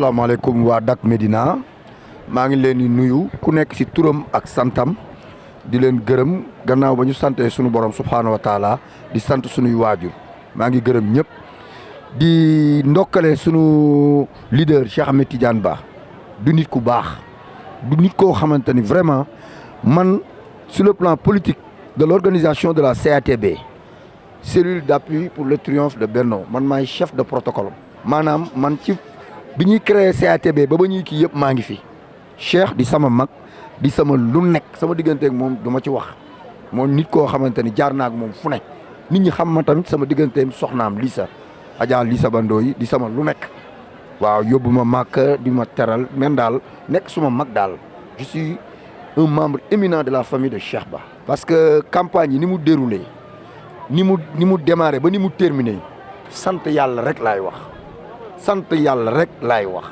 asalaamaaleykum waa Dak Médina maa ngi leen di nuyu ku nekk ci turam ak santam di leen gërëm gannaaw ba ñu santee sunu borom subhaanahu wa taala di sant sunuy waajur maa ngi gërëm ñëpp di ndokkale sunu leader Cheikh Ahmed Tidiane Ba du nit ku baax du nit koo xamante ni vraiment man sur le plan politique de l'organisation de la CATB cellule d'appui pour le triomphe de Benno man maay chef de protocole maanaam man ci bi ñuy créé CATB ba ñuy kii yëpp maa ngi fi Cheikh di sama mag di sama lu nekk sama digganteeg moom du ma ci wax moom nit koo xamante ni jaar naa ak moom fu ne nit ñi xam ma tamit sama digganteem soxnaam Lisa Adja Lisa Bandoy di sama lu nekk waaw yóbbu ma màkk di ma teral men daal nekk suma mag daal je suis un membre éminent de la famille de Cheikh Ba. parce que campagne yi ni mu déroulé ni mu démarré ba ni mu terminé sant yàlla rek laay wax. sant yàlla rek laay wax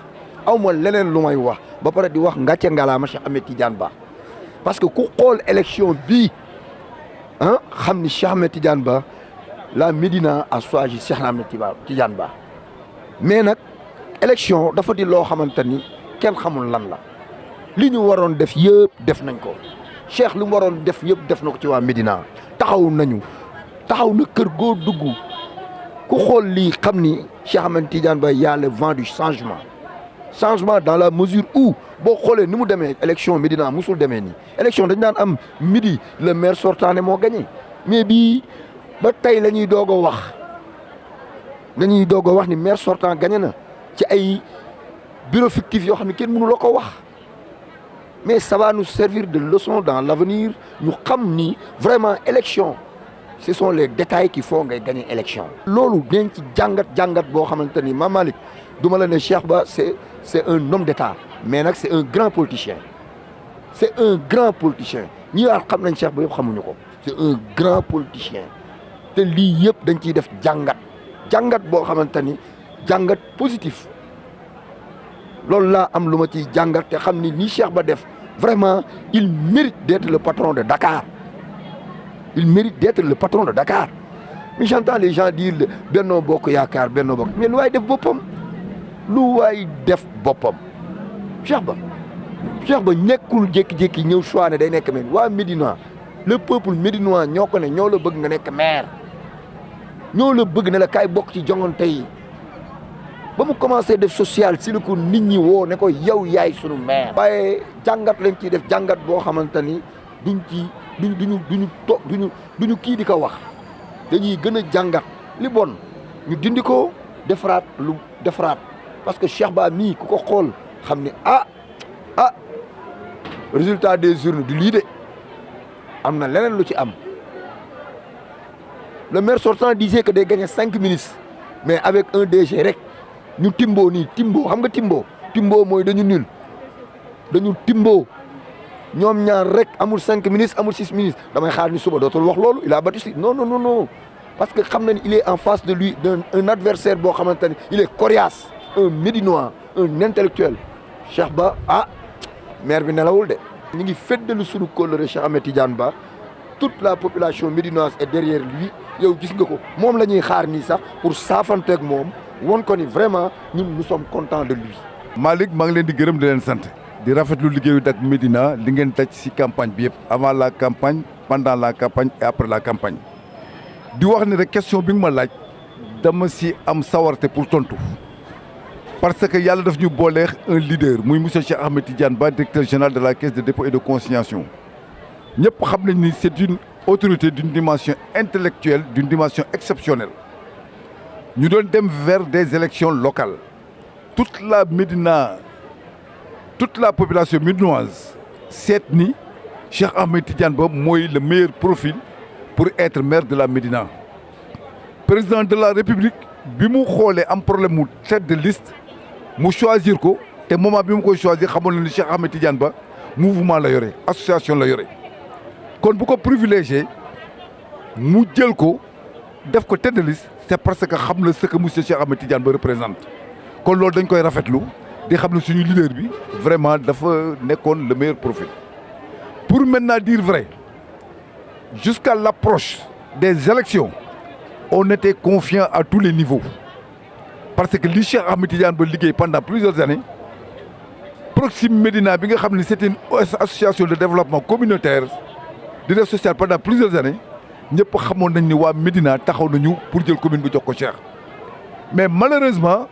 aw ma leneen lu may wax ba pare di wax ngàcce ngalaama Cheikh Ahmed Tidiane Ba parce que ku xool élection bii xam ni Cheikh Ahmed Tidiane Ba la Médina a choisi Cheikh Ahmed Tidiane Ba mais nag élection dafa di loo xamante ni kenn xamul lan la li ñu waroon def yëpp def nañ ko Cheikh li mu waroon def yëpp def na ko ci waa Médina taxaw na kër goo dugg ku xool lii xam ni Cheikh Ahmed Tidiane Ba y a le vent du changement dans la mesure où boo xoolee ni mu demee élection Médina musul demee nii élection dañ daan am midi le maire sortant moo gagné mais bii ba tey la ñuy doog a wax ni maire sortant gagné na ci ay bureau fictif yoo xam ne kenn mënu la ko wax mais ça va nous servir de leçon dans l'avenir ñu xam ni vraiment élection ce sont les détails qui font ngay gagner élection. loolu dañ ci jàngat boo xamante ni Mame Malick du ma la ne Cheikh Ba c'est un homme d'état mais nag c'est un grand politicien ñi daal xam nañ Cheikh Ba yëpp xamuñu ko c'est un grand politicien te lii yëpp dañ ciy def jàngat boo xamante ni jàngat positif loolu laa am lu ma ciy jàngat te xam ni Cheikh Ba def vraiment il mérite d'être le patron de Dakar. Il mérite d'être le patron de Dakar. Mais j'entends les gens dire Benno Bokk Yaakaar Benno Bokk mais lu waay def boppam Cheikh Ba nekkul jékki-jékki ñëw choix ne day nekk maire waa Médina le peuple médinois ñoo ko ne ñoo la bëgg nga nekk maire ñoo la bëgg ne la kaay bokk ci jongante yi ba mu commencé def social si la ko nit ñi woo ne ko yow yaay sunu maire. waaye jàngat lañ ciy def jàngat boo xamante ni duñu kii di ko wax dañuy gën a jàngat li bon ñu dindi ko defaraat parce que Cheikh Ba mii ku ko xool xam ne résultat des urnes du lii de am na leneen lu ci am le maire sortant disait que day gagner 5 ministres mais avec un DG rek ñu Timbo xam nga Timbo mooy dañu Timbo ñoom ñaar rek amul 5 ministres amul 6 ministres damay xaar ni suba dootul wax loolu il a battu si non parce que xam na ni il est en face de lui un adversaire boo xamante ni il est coriace un médinois un intellectuel Cheikh Ba maire bi nelawul de. ñu ngi feddalu sunu kóllëre Cheikh Ahmed Tidiane Ba toute la population médinoise est derrière lui yow gis nga ko moom la ñuy xaar nii sax pour saafanteeg moom won ko ni vraiment ñun nous sommes contents de lui. Malick maa ngi leen di gërëm di leen sant. di rafetlu liggéeyu Dak Médina li ngeen daj ci campagne bi yëpp avant la campagne pendant la campagne et après la campagne di wax ni rek question bi nga ma laaj dama ci am sawarte pour tontu parce que yàlla daf ñu booleex un leader muy monsieur Cheikh Ahmed Tidiane Ba directeur général de la caisse de dépôt et de consignation ñëpp xam nañ ni c'est une autorité d'une dimension intellectuelle d'une dimension exceptionnelle ñu doon dem vers des élections locales toute la population médinoise seet ni Cheikh Ahmed Tidiane Ba mooy le meilleur profil pour être maire de la Médina président de la République bi mu xoolee am problème mu tête de liste mu choisir ko te moment bi mu koy choisir xamoon na ni Cheikh Ahmed Tidiane Ba mouvement la yore association la yore kon bu ko privilégié mu jël ko def ko tête de liste c'est parce que xam na ce que monsieur Cheikh Ahmed Tidiane Ba représente kon loolu dañ koy rafetlu di xam ne suñu leader bi vraiment dafa nekkoon le meilleur profil pour maintenant dire vrai jusqu'à l'approche des élections on était confiant à tous les niveaux parce que li Cheikh Ahmed Tidiane Ba liggéey pendant plusieurs années Proxim Médina bi nga xam ne c'est une association de développement communautaire di def social pendant plusieurs années ñëpp xamoon nañ ni waa Médina taxaw nañu pour jël commune bi jox ko Cheikh mais malheureusement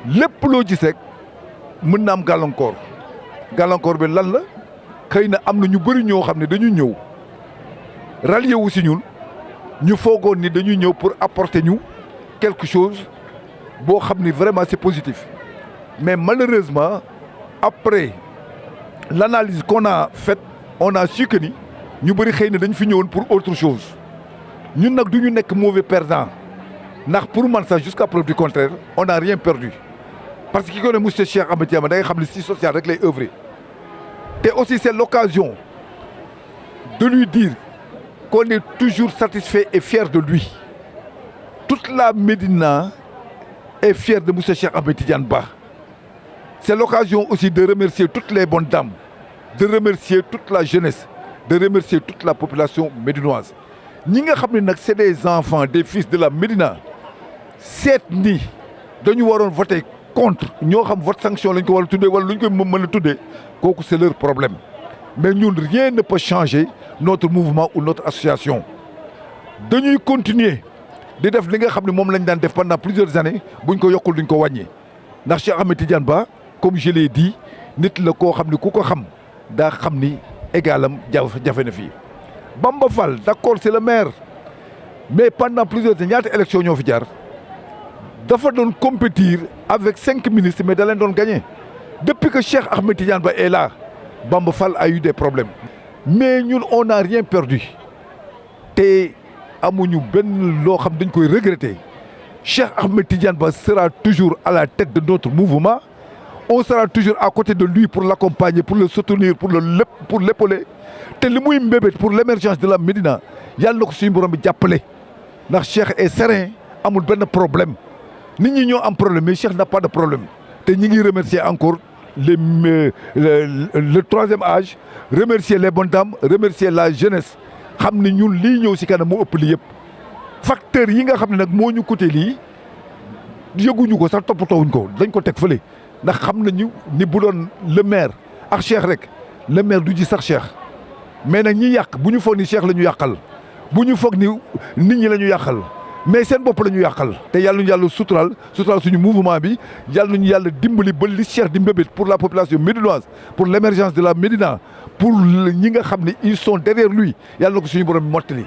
lépp loo gis rek mën na am gàllankoor bi lan la xëy na am na ñu bëri ñoo xam ne dañu ñëw rallié wu si ñun ñu foogoon ni dañuy ñëw pour apporter ñu quelque chose boo xam ni vraiment c'est positif mais malheureusement après l'analyse qu'on a faite on a su que ni ñu bëri xëy na dañ fi ñëwoon pour autre chose ñun nag du ñu nekk mauvais perdant ndax pour man sax jusqu'à preuve du contraire on n'a rien perdu parce que ki ko ne monsieur Cheikh Ahmed Tidiane da ngay xam ne si social rek lay œuvrer te aussi c'est l'occasion de lui dire qu'on est toujours satisfait et fier de lui. Toute la Médina est fière de monsieur Cheikh Ahmed Tidiane Ba. C'est l'occasion aussi de remercier toutes les bonnes dames, de remercier toute la jeunesse, de remercier toute la population médinoise. ñi nga xam ne nag c'est des enfants des fils de la Médina seet ni dañu waroon voter contre ñoo xam vote sanction lañ ko war a tuddee wala lu ñu koy mën a tuddee kooku c'est leur problème mais ñun rien ne peut changer notre mouvement ou notre association dañuy continuer di def li nga xam ne moom lañ daan def pendant plusieurs années buñ ko yokkul duñ ko wàññi ndax Cheikh Ahmed Tidiane Ba comme je l'ai dit nit la koo xam ne ku ko xam daa xam ni égalam jafe na fii Bamba Fall d'accord c'est le maire mais pendant plusieurs années ñaata élection ñoo fi jaar dafa doon compétir avec 5 ministres mais da leen doon gagner depuis que Cheikh Ahmed Tidiane Ba est là Bamba Fall a eu des problèmes mais ñun on n'a rien perdu te amuñu benn loo xam dañ koy regretter Cheikh Ahmed Tidiane Ba sera toujours à la tête de notre mouvement on sera toujours à côté de lui pour l'accompagner pour le soutenir pour l'épauler te li muy mbébét pour l'émergence de la Médina yàlla na ko suñu borom bi jàppale ndax Cheikh est serein amul benn problème nit ñi ñoo am problème mais Cheikh n'a pas de problème te ñi ngi remercier encore le troisième âge remercier les bonnes dames remercier la jeunesse xam ne ñun lii ñëw ci kanam moo ëpp lii yëpp facteurs yi nga xam ne nag moo ñu coûté lii yëguñu ko sax toppatoowuñ ko dañ ko teg fële ndax xam nañu ni bu doon le maire ak Cheikh rek le maire du ji sax Cheikh mais nag ñi yàq bu ñu foog ni Cheikh la ñu yàqal bu ñu foog ni nit ñi la ñu yàqal mais seen bopp la ñu yàqal te yàlla nañu yàlla suturaal suñu mouvement bi yàlla nañu yàlla dimbali ba li Cheikh di mbébét pour la population médinoise pour l'émergence de la Médina pour ñi nga xam ne ils sont derrière lui yàlla na ko suñu borom mottali